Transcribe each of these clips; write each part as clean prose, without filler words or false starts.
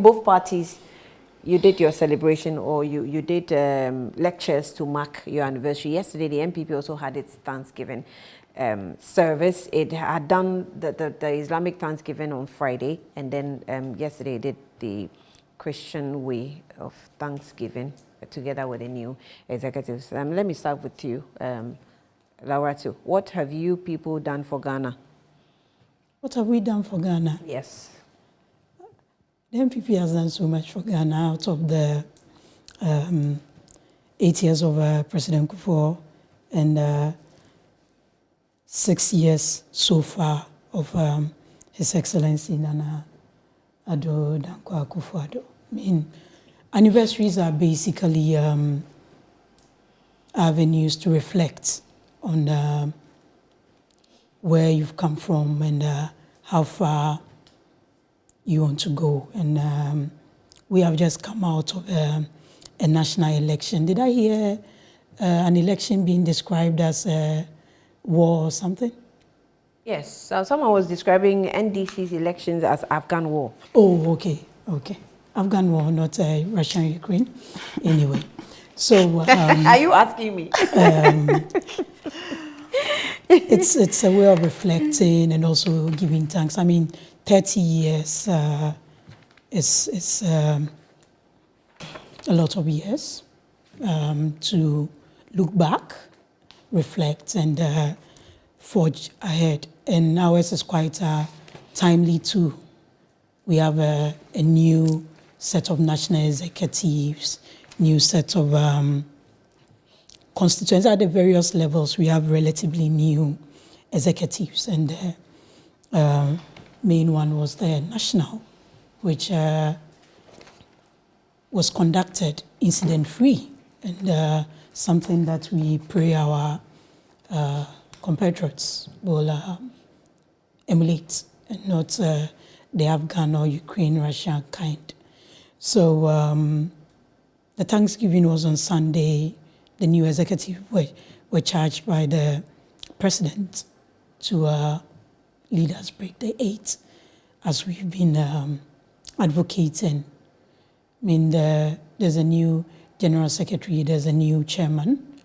Both parties, you did your celebration, or you did lectures to mark your anniversary. Yesterday, the NPP also had its Thanksgiving service. It had done the Islamic Thanksgiving on Friday, and then yesterday it did the Christian way of Thanksgiving together with the new executives. Let me start with you, Laura, too. What have you people done for Ghana? What have we done for Ghana? Yes. The NPP has done so much for Ghana out of the 8 years of President Kufuor and 6 years so far of His Excellency Nana Addo Dankwa Akufo-Addo. I mean, anniversaries are basically avenues to reflect on where you've come from and how far you want to go. And we have just come out of a national election. Did I hear an election being described as a war or something? Yes, someone was describing NDC's elections as Afghan war. Oh, okay. Afghan war, not Russia and Ukraine. Anyway, so... are you asking me? It's a way of reflecting and also giving thanks. I mean, 30 years is a lot of years to look back, reflect, and forge ahead. And ours is quite timely too. We have a new set of national executives, new set of constituents at the various levels. We have relatively new executives, and the main one was the national, which was conducted incident-free, and something that we pray our compatriots will emulate, and not the Afghan or Ukraine, Russia kind. So the Thanksgiving was on Sunday. The new executive were charged by the president to lead us break the 8, as we've been advocating. I mean, there's a new general secretary, there's a new chairman,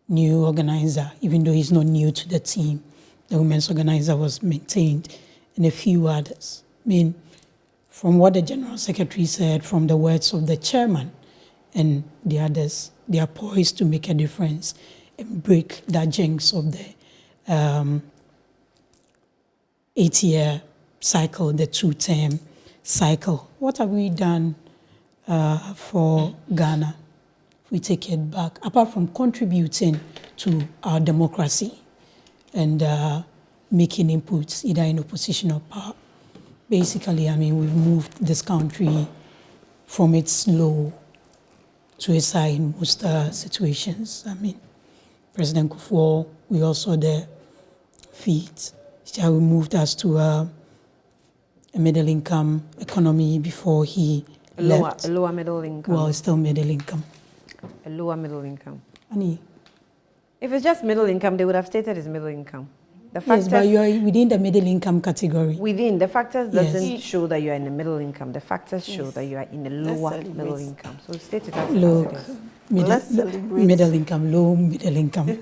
new organizer, even though he's not new to the team. The women's organizer was maintained, and a few others. I mean, from what the general secretary said, from the words of the chairman and the others, they are poised to make a difference and break that jinx of the 8-year cycle, the 2-term cycle. What have we done for Ghana? If we take it back, apart from contributing to our democracy and making inputs, either in opposition or power. Basically, I mean, we've moved this country from its low to its high in most situations. I mean, President Kufuor, we also the feet. We moved us to a middle-income economy before he left. A lower middle income. Well, it's still middle income. A lower middle income. Annie. If it's just middle income, they would have stated it's middle income. The yes, but you are within the middle income category. Within, the factors doesn't show that you are in the middle income. The factors show that you are in the lower middle income. So state it as low, middle income, low middle income,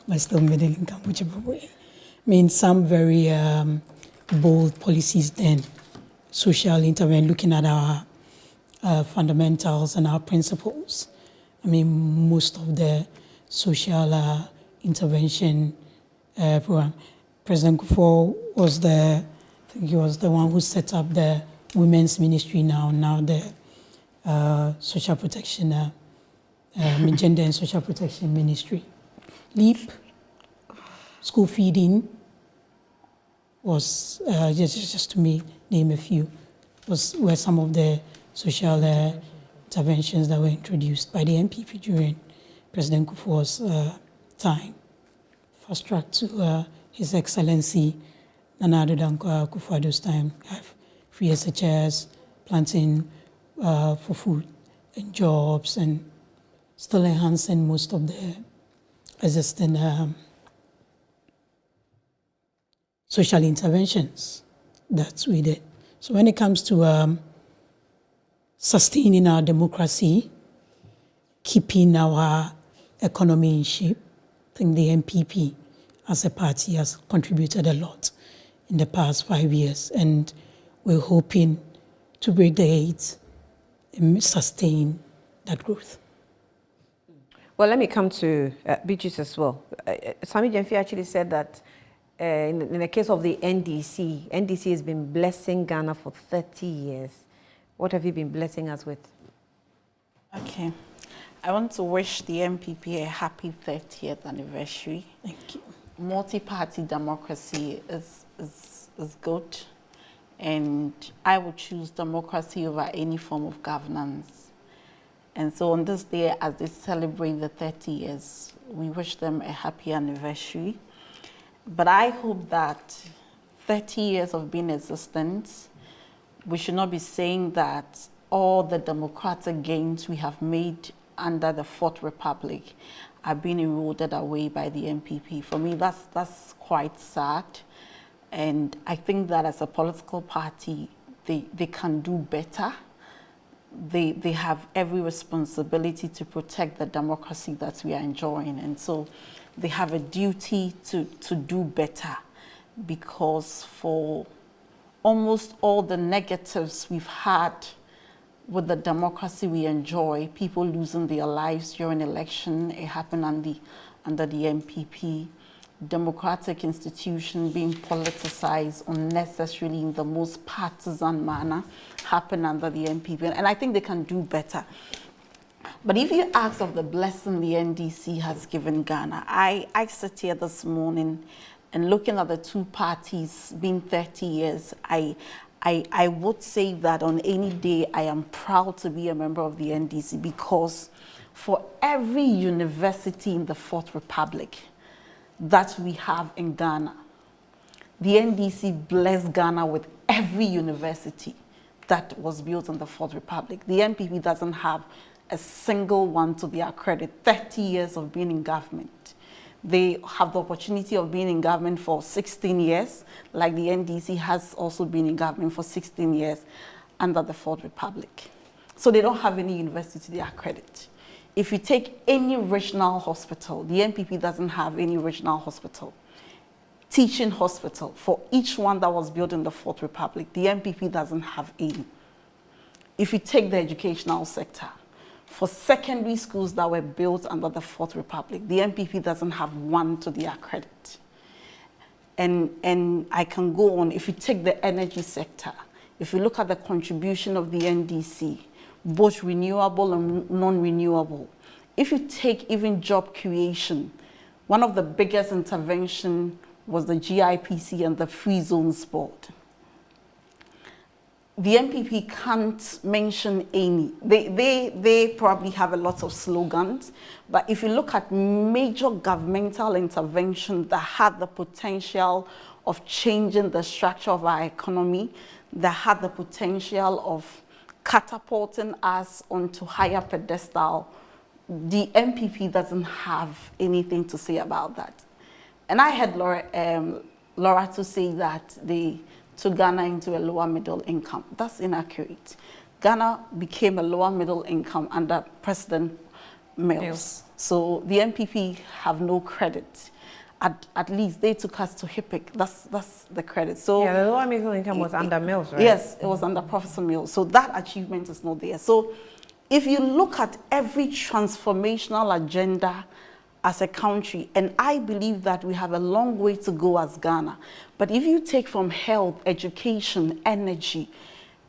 but still middle income, whichever way. I mean, some very bold policies then, social intervention, looking at our fundamentals and our principles. I mean, most of the social intervention program. President Kufuor was I think he was the one who set up the women's ministry now the social protection, gender and social protection ministry. LEAP, school feeding was, just to name a few, were some of the social interventions that were introduced by the NPP during President Kufuor's time. Fast track to His Excellency Nana Addo Dankwa Akufo-Addo's time. Have free SHS, planting for food and jobs, and still enhancing most of the existing social interventions that we did. So when it comes to sustaining our democracy, keeping our economy in shape. I think the NPP as a party has contributed a lot in the past 5 years, and we're hoping to break the 8 and sustain that growth. Well, let me come to Beatrice as well. Sami Gyamfi actually said that in the case of the NDC has been blessing Ghana for 30 years. What have you been blessing us with? Okay. I want to wish the NPP a happy 30th anniversary. Thank you. Multi-party democracy is good, and I would choose democracy over any form of governance. And so on this day, as they celebrate the 30 years, we wish them a happy anniversary. But I hope that 30 years of being existent, we should not be saying that all the democratic gains we have made under the Fourth Republic are being eroded away by the NPP. For me, that's quite sad. And I think that as a political party, they can do better. They have every responsibility to protect the democracy that we are enjoying. And so they have a duty to do better, because for almost all the negatives we've had with the democracy we enjoy, people losing their lives during election, it happened under the NPP, democratic institution being politicized unnecessarily in the most partisan manner, happened under the NPP. And I think they can do better. But if you ask of the blessing the NDC has given Ghana, I sit here this morning and looking at the two parties being 30 years, I would say that on any day I am proud to be a member of the NDC, because for every university in the Fourth Republic that we have in Ghana, the NDC blessed Ghana with every university that was built in the Fourth Republic. The NPP doesn't have a single one to their credit. 30 years of being in government. They have the opportunity of being in government for 16 years, like the NDC has also been in government for 16 years under the Fourth Republic. So they don't have any university to their credit. If you take any regional hospital, the NPP doesn't have any regional hospital. Teaching hospital, for each one that was built in the Fourth Republic, the NPP doesn't have any. If you take the educational sector, for secondary schools that were built under the Fourth Republic, the NPP doesn't have one to their credit. And I can go on. If you take the energy sector, if you look at the contribution of the NDC, both renewable and non-renewable, if you take even job creation, one of the biggest intervention was the GIPC and the Free Zones Board. The NPP can't mention any. They probably have a lot of slogans, but if you look at major governmental intervention that had the potential of changing the structure of our economy, that had the potential of catapulting us onto higher pedestal, the NPP doesn't have anything to say about that. And I had Laura to say that they took Ghana into a lower middle income. That's inaccurate. Ghana became a lower middle income under President Mills. So the NPP have no credit. At least they took us to HIPIC. That's the credit. So yeah, the lower middle income was under Mills, right? Yes, it was under Professor Mills. So that achievement is not there. So if you look at every transformational agenda as a country, and I believe that we have a long way to go as Ghana, but if you take from health, education, energy,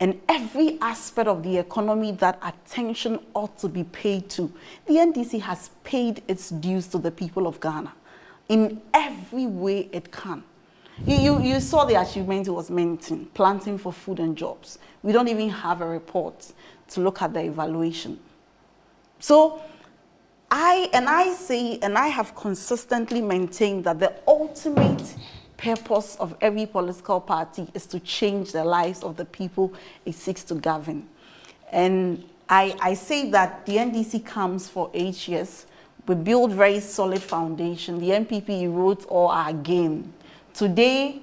and every aspect of the economy that attention ought to be paid to, the NDC has paid its dues to the people of Ghana in every way it can. You saw the achievement it was mentioned, planting for food and jobs. We don't even have a report to look at the evaluation. So I have consistently maintained that the ultimate purpose of every political party is to change the lives of the people it seeks to govern. And I say that the NDC comes for 8 years. We build very solid foundation. The NPP erodes all our gain. Today,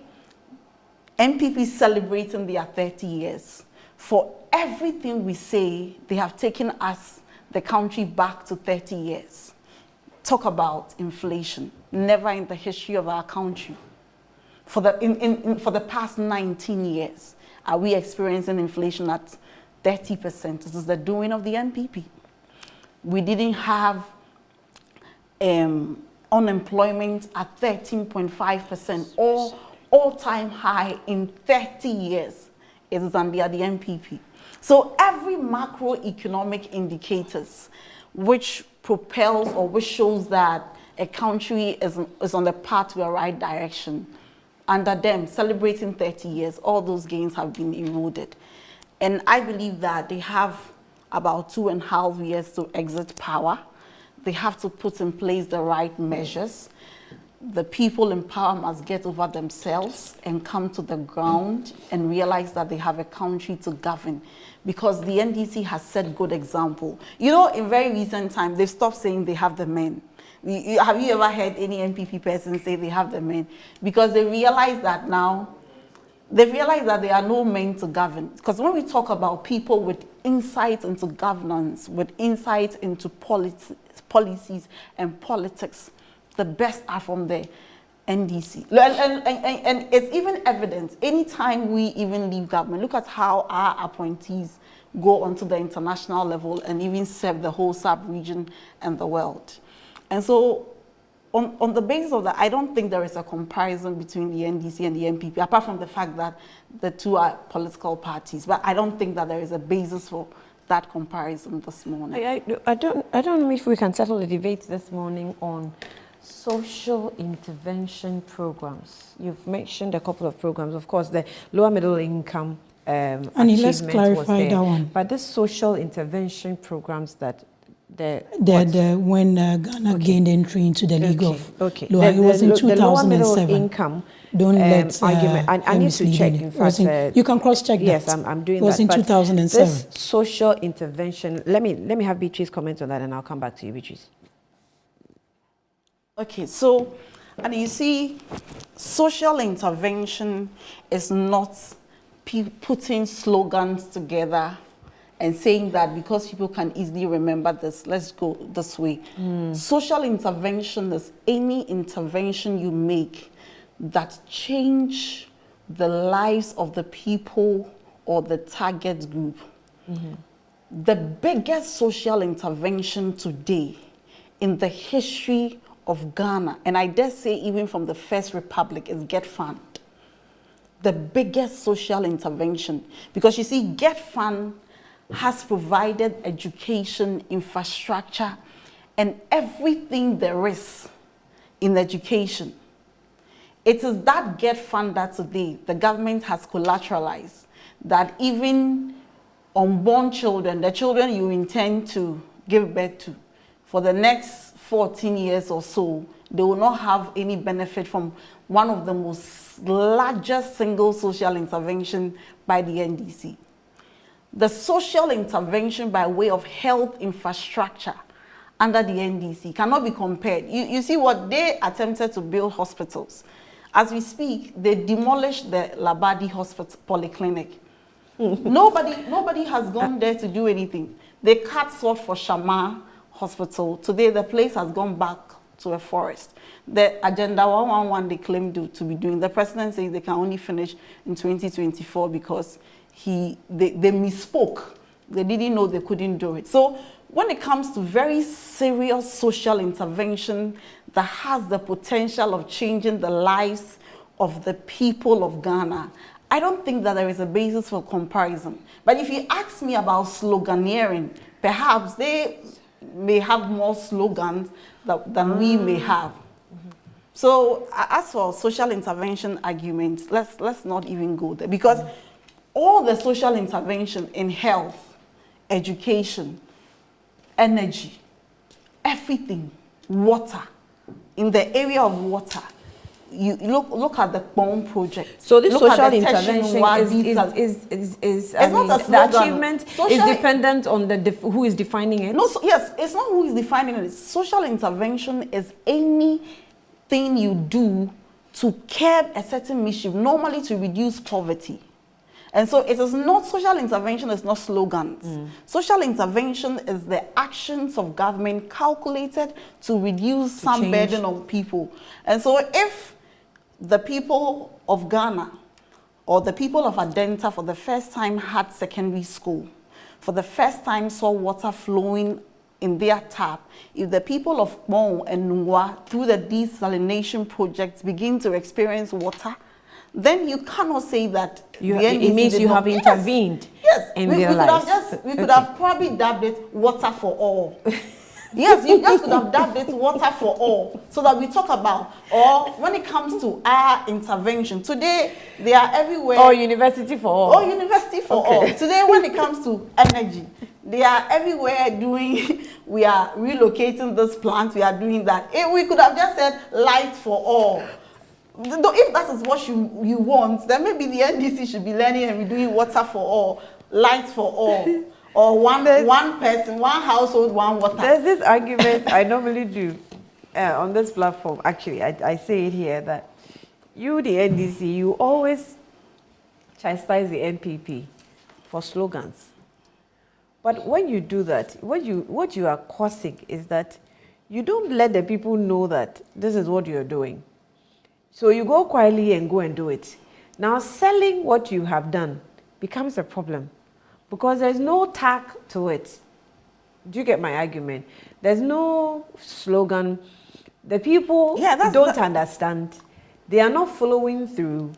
NPP is celebrating their 30 years. For everything we say, they have taken us, the country, back to 30 years. Talk about inflation. Never in the history of our country, for the past 19 years, are we experiencing inflation at 30%. This is the doing of the NPP. We didn't have unemployment at 13.5%, all-time high in 30 years. It is under the NPP. So every macroeconomic indicators which propels or which shows that a country is on the path to the right direction, under them, celebrating 30 years, all those gains have been eroded. And I believe that they have about 2.5 years to exit power. They have to put in place the right measures. The people in power must get over themselves and come to the ground and realize that they have a country to govern, because the NDC has set good example. You know, in very recent time, they've stopped saying they have the men. Have you ever heard any NPP person say they have the men? Because they realize that now, they realize that there are no men to govern. Because when we talk about people with insight into governance, with insight into policies and politics, the best are from the NDC. And it's even evident. Anytime we even leave government, look at how our appointees go onto the international level and even serve the whole sub-region and the world. And so on the basis of that, I don't think there is a comparison between the NDC and the NPP, apart from the fact that the two are political parties. But I don't think that there is a basis for that comparison this morning. I don't know if we can settle the debate this morning on social intervention programs. You've mentioned a couple of programs. Of course, the lower middle income and achievement let's clarify was there. that one. But the social intervention programs that when Ghana gained entry into the League of Lower, it was in the lower middle 2007. income Don't let argument. I need to check. In fact, you can cross-check that. Yes, I'm doing that. It was in 2007. This social intervention. Let me have Beatrice comment on that, and I'll come back to you, Beatrice. Okay, so, and you see, social intervention is not putting slogans together and saying that because people can easily remember this, let's go this way. Social intervention is any intervention you make that change the lives of the people or the target group. The biggest social intervention today in the history of Ghana, and I dare say even from the First Republic, is Get Fund. The biggest social intervention. Because you see, Get Fund has provided education, infrastructure, and everything there is in education. It is that Get Fund that today the government has collateralized, that even unborn children, the children you intend to give birth to, for the next 14 years or so, they will not have any benefit from one of the most largest single social intervention by the NDC. The social intervention by way of health infrastructure under the NDC cannot be compared. You see what they attempted to build hospitals. As we speak, they demolished the Labadi Hospital Polyclinic. Nobody has gone there to do anything. They cut sort for Shama Hospital. Today, the place has gone back to a forest. The Agenda 111 they claim to be doing, the president says they can only finish in 2024 because they misspoke. They didn't know they couldn't do it. So when it comes to very serious social intervention that has the potential of changing the lives of the people of Ghana, I don't think that there is a basis for comparison. But if you ask me about sloganeering, perhaps they may have more slogans than we may have. So as for social intervention arguments, let's not even go there, because all the social intervention in health, education, energy, everything, water, in the area of water, you look at the bomb project. So this Look social at the intervention the achievement is dependent on who is defining it? No, yes, it's not who is defining it. Social intervention is anything you do to curb a certain mischief, normally to reduce poverty. And so it is not, social intervention is not slogans. Social intervention is the actions of government calculated to reduce some burden on people. And so if the people of Ghana or the people of Adenta for the first time had secondary school, for the first time saw water flowing in their tap, if the people of Mon and Nungwa through the desalination projects begin to experience water, then you cannot say that it means you have intervened in their lives. We could have probably dubbed it water for all. Yes, you just could have dubbed it water for all, so that we talk about, or when it comes to our intervention, today they are everywhere. Or university for all. Or university for all. Today when it comes to energy, they are everywhere doing, we are relocating this plant, we are doing that. We could have just said light for all. If that is what you want, then maybe the NDC should be learning and be doing water for all, light for all, or one person, one household, one water. There's this argument I normally do on this platform. Actually, I say it here that you, the NDC, you always chastise the NPP for slogans. But when you do that, what you are causing is that you don't let the people know that this is what you're doing. So you go quietly and go and do it. Now selling what you have done becomes a problem because there's no tag to it. Do you get my argument? There's no slogan. The people don't understand. They are not following through.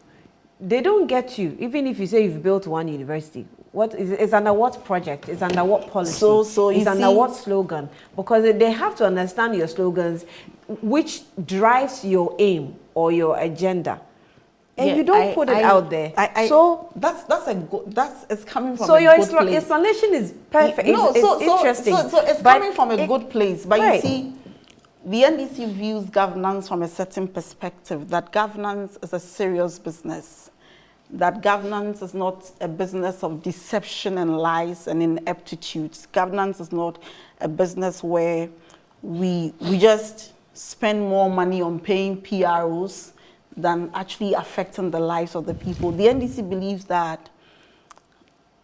They don't get you. Even if you say you've built one university, it's under what project? It's under what policy? So it's under what slogan? Because they have to understand your slogans, which drives your aim or your agenda, and you don't put it out there. So it's coming from so a your good place. explanation is perfect. It's interesting. So it's coming from a good place. But you see, the NDC views governance from a certain perspective, that governance is a serious business. That governance is not a business of deception and lies and ineptitudes. Governance is not a business where we just spend more money on paying PROs than actually affecting the lives of the people. The NDC believes that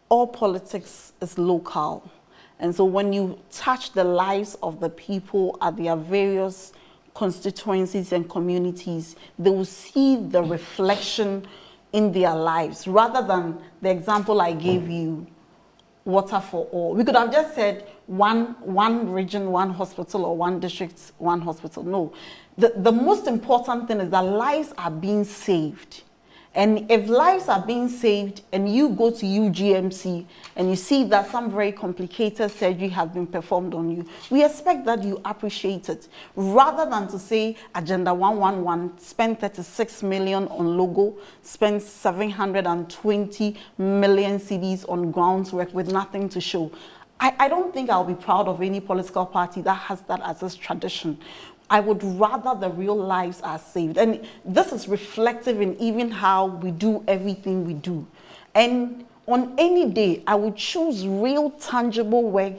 all politics is local. And so when you touch the lives of the people at their various constituencies and communities, they will see the reflection in their lives, rather than the example I gave you, water for all. We could have just said one region, one hospital, or one district, one hospital. No. The most important thing is that lives are being saved. And if lives are being saved and you go to GMG and you see that some very complicated surgery has been performed on you, we expect that you appreciate it. Rather than to say Agenda 111, spend 36 million on logo, spend 720 million CDs on grounds work with nothing to show. I don't think I'll be proud of any political party that has that as its tradition. I would rather the real lives are saved. And this is reflective in even how we do everything we do. And on any day, I would choose real tangible work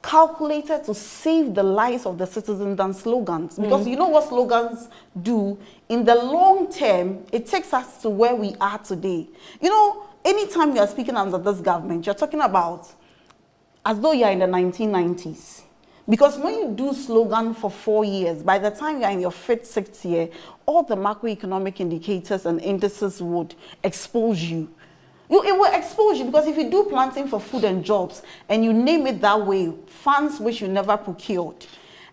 calculated to save the lives of the citizens than slogans. Because you know what slogans do? In the long term, it takes us to where we are today. You know, anytime you are speaking under this government, you're talking about as though you're in the 1990s. Because when you do slogan for 4 years, by the time you're in your 5th, 6th year, all the macroeconomic indicators and indices would expose you. It will expose you, because if you do planting for food and jobs and you name it that way, funds which you never procured,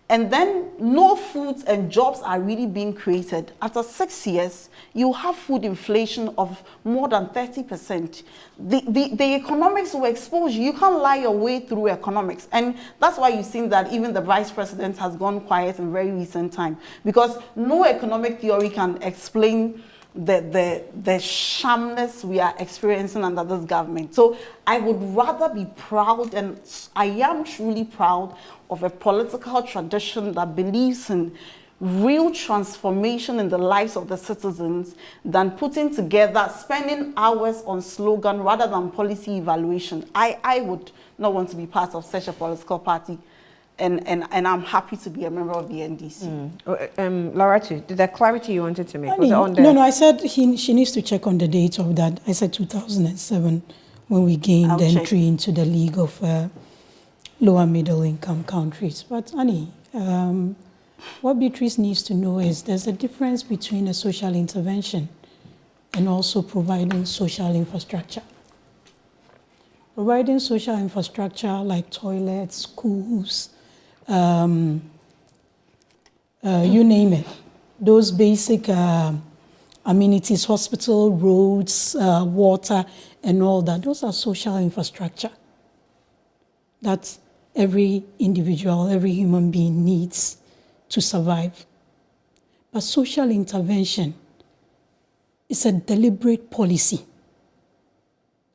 and then no foods and jobs are really being created, after 6 years, you have food inflation of more than 30%. The economics will expose you. You can't lie your way through economics. And that's why you've seen that even the vice president has gone quiet in very recent time, because no economic theory can explain the shamness we are experiencing under this government. So I would rather be proud, and I am truly proud of a political tradition that believes in real transformation in the lives of the citizens, than putting together, spending hours on slogan rather than policy evaluation. I would not want to be part of such a political party. and I'm happy to be a member of the NDC. Lauratu, did that clarity you wanted to make? Was it No, on the... no, I said she needs to check on the date of that. I said 2007 when we gained I'll entry check. into the League of Lower Middle Income Countries. But Annie, what Beatrice needs to know is there's a difference between a social intervention and also providing social infrastructure. Providing social infrastructure like toilets, schools, you name it. Those basic amenities, hospital, roads, water, and all that, those are social infrastructure that every individual, every human being needs to survive. But social intervention is a deliberate policy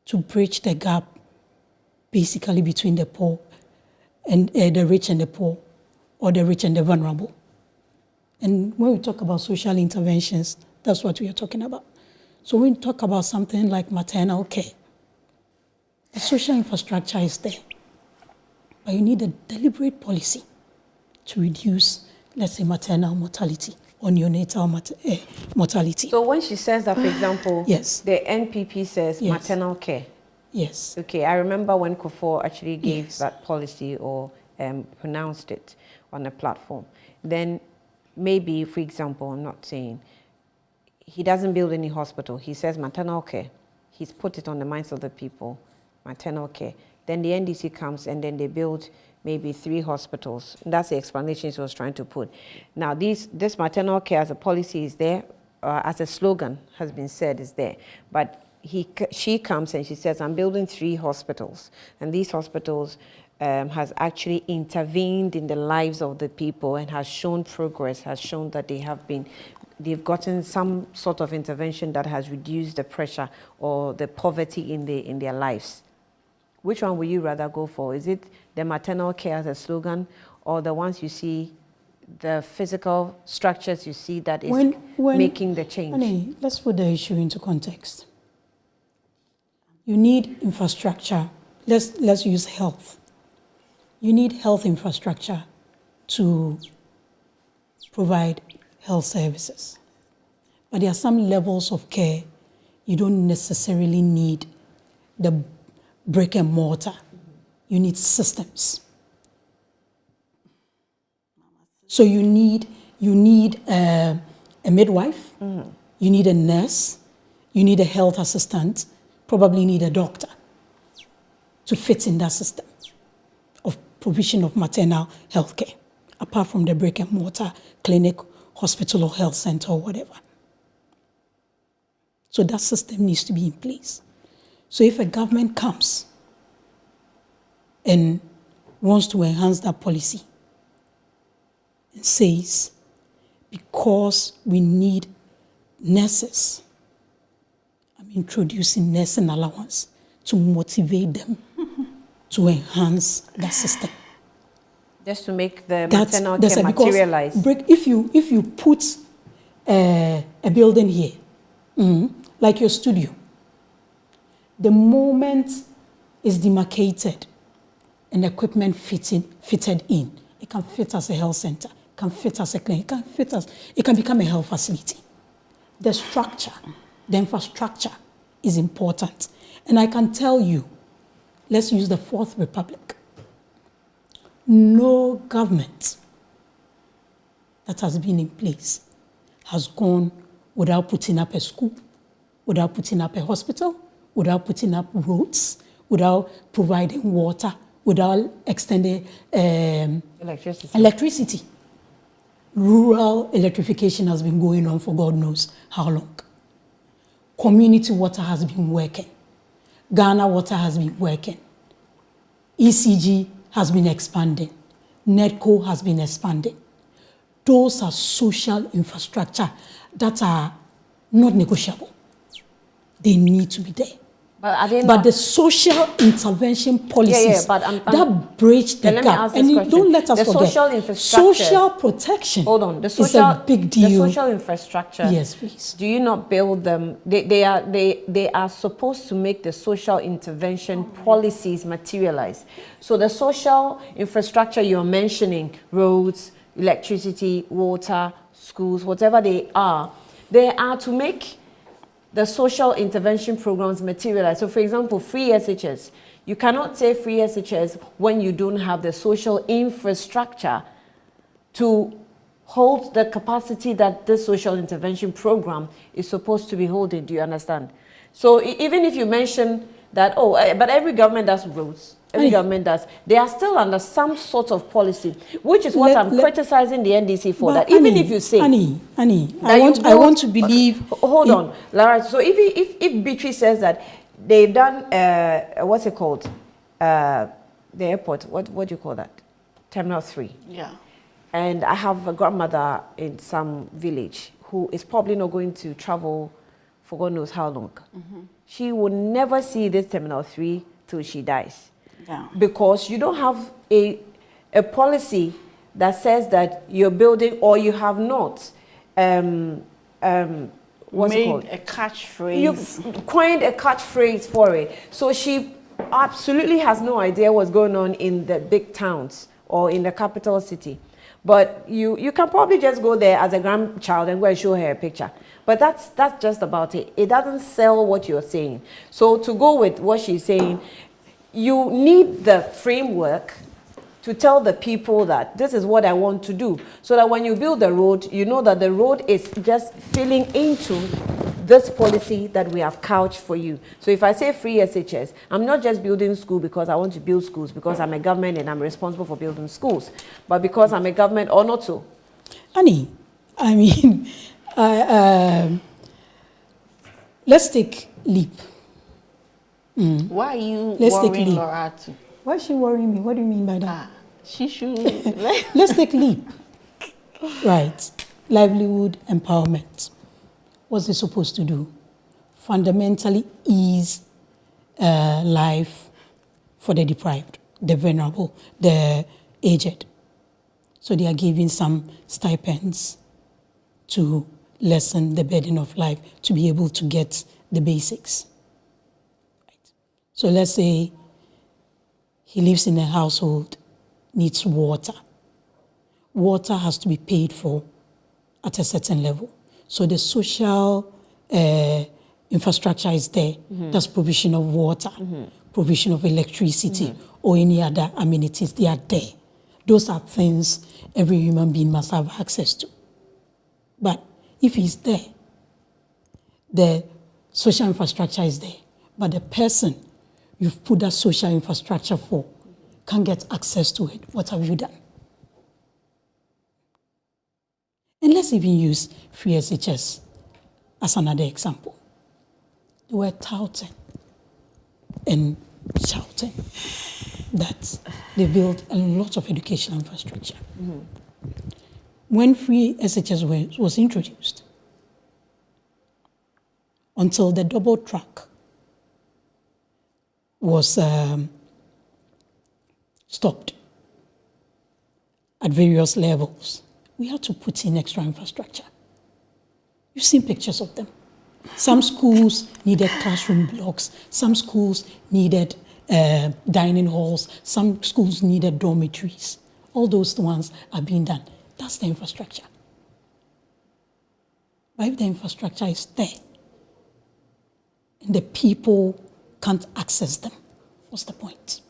to bridge the gap basically between the poor and the rich and the poor, or the rich and the vulnerable. And when we talk about social interventions, that's what we are talking about. So when we talk about something like maternal care, the social infrastructure is there, but you need a deliberate policy to reduce, let's say, maternal mortality or neonatal mortality. So when she says that, for example, Yes. the NPP says Yes. maternal care. Yes. Okay, I remember when Kufuor actually gave Yes. that policy or pronounced it on a platform. Then maybe, for example, I'm not saying, he doesn't build any hospital. He says maternal care. He's put it on the minds of the people, maternal care. Then the NDC comes and then they build maybe 3 hospitals. And that's the explanation she was trying to put. Now, this maternal care as a policy is there, as a slogan has been said is there. But she comes and she says, I'm building 3 hospitals. And these hospitals has actually intervened in the lives of the people and has shown progress, has shown that they've gotten some sort of intervention that has reduced the pressure or the poverty in their lives. Which one would you rather go for? Is it the maternal care as a slogan, or the ones you see, the physical structures you see that is making the change? Honey, let's put the issue into context. You need infrastructure. Let's use health. You need health infrastructure to provide health services. But there are some levels of care you don't necessarily need the brick and mortar. You need systems. So you need a midwife, you need a nurse, you need a health assistant, probably need a doctor to fit in that system of provision of maternal health care, apart from the brick and mortar clinic, hospital or health center or whatever. So that system needs to be in place. So if a government comes and wants to enhance that policy and says, because we need nurses, I'm introducing nursing allowance to motivate them to enhance that system. Just to make the maternal care materialize. If you put a building here, like your studio, the moment it's demarcated and equipment fitted in, it can fit as a health center, it can fit as a clinic, it can become a health facility. The structure, the infrastructure is important. And I can tell you, let's use the Fourth Republic. No government that has been in place has gone without putting up a school, without putting up a hospital, without putting up roads, without providing water, without extending electricity. Rural electrification has been going on for God knows how long. Community water has been working. Ghana Water has been working. ECG has been expanding. NEDCO has been expanding. Those are social infrastructure that are not negotiable. They need to be there. But are they But not? the social intervention policies but that bridge the Then let me gap. ask this And question. don't let us The forget, social infrastructure. social protection Hold on. is a big deal. The social infrastructure. Yes, please. Do you not build them? They are supposed to make the social intervention policies materialize. So the social infrastructure you're mentioning, roads, electricity, water, schools, whatever they are to make the social intervention programs materialize. So for example, free SHS. You cannot say free SHS when you don't have the social infrastructure to hold the capacity that this social intervention program is supposed to be holding. Do you understand? So even if you mention that, but every government does roads, every government does, they are still under some sort of policy, which is what I'm criticizing the NDC for. That even if you say, Annie, I want to believe. Hold on, Lara. So if Beatrice says that they've done, what's it called? The airport, what do you call that? Terminal 3. Yeah. And I have a grandmother in some village who is probably not going to travel for God knows how long. She will never see this Terminal 3 till she dies. Yeah. Because you don't have a policy that says that you're building, or you have not, what's it called? A catchphrase. You coined a catchphrase for it. So she absolutely has no idea what's going on in the big towns or in the capital city. But you can probably just go there as a grandchild and go and show her a picture. But that's just about it. It doesn't sell what you're saying. So to go with what she's saying, you need the framework to tell the people that this is what I want to do. So that when you build the road, you know that the road is just filling into this policy that we have couched for you. So if I say free SHS, I'm not just building school because I want to build schools, because I'm a government and I'm responsible for building schools, but because I'm a government or not so. Annie, I mean, let's take LEAP. Why are you Let's take worrying leave. Laura too? Why is she worrying me? What do you mean by that? She should. Let's take LEAP. Right. Livelihood empowerment. What's it supposed to do? Fundamentally ease life for the deprived, the vulnerable, the aged. So they are giving some stipends to lessen the burden of life, to be able to get the basics. Right. So let's say he lives in a household, needs water. Water has to be paid for at a certain level. So the social infrastructure is there. That's provision of water, provision of electricity, or any other amenities. They are there. Those are things every human being must have access to. But if he's there, the social infrastructure is there, but the person you've put that social infrastructure for can't get access to it, what have you done? And let's even use free SHS as another example. They were touting and shouting that they built a lot of educational infrastructure. When free SHS was introduced, until the double track was stopped at various levels, we had to put in extra infrastructure. You've seen pictures of them. Some schools needed classroom blocks. Some schools needed dining halls. Some schools needed dormitories. All those ones are being done. That's the infrastructure. But if the infrastructure is there and the people can't access them, what's the point?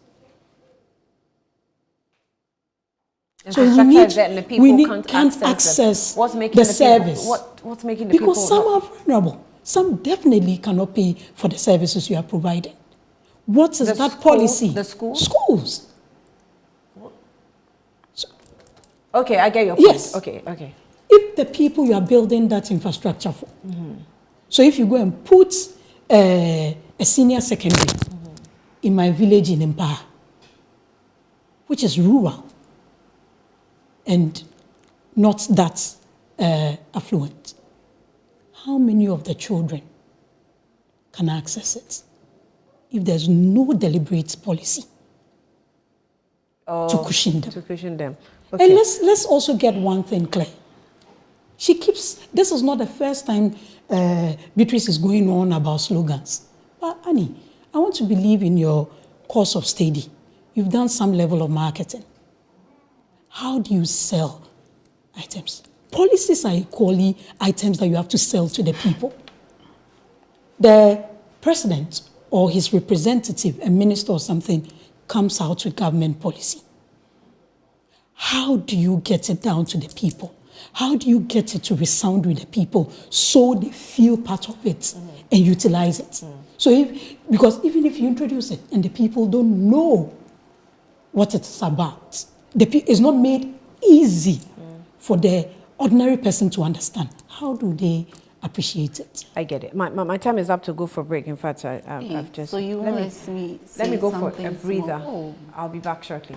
So we need, and the people can't access what's making the the service. People, what's making the because people? Some are vulnerable. Some definitely cannot pay for the services you are providing. What is that policy? The schools? Schools. Okay, I get your point. Yes. Okay. If the people you are building that infrastructure for. So if you go and put a senior secondary in my village in Empire, which is rural and not that affluent, how many of the children can access it? if there's no deliberate policy to cushion them. To cushion them. Okay. And let's also get one thing clear. She keeps, this is not the first time Beatrice is going on about slogans. But Annie, I want to believe in your course of study. You've done some level of marketing. How do you sell items? Policies are equally items that you have to sell to the people. The president or his representative, a minister or something, comes out with government policy. How do you get it down to the people? How do you get it to resound with the people so they feel part of it and utilize it? So because even if you introduce it and the people don't know what it's about, it's not made easy for the ordinary person to understand. How do they appreciate it? I get it. My time is up to go for break. In fact, I've just... So you let me say go for a something breather. small. I'll be back shortly.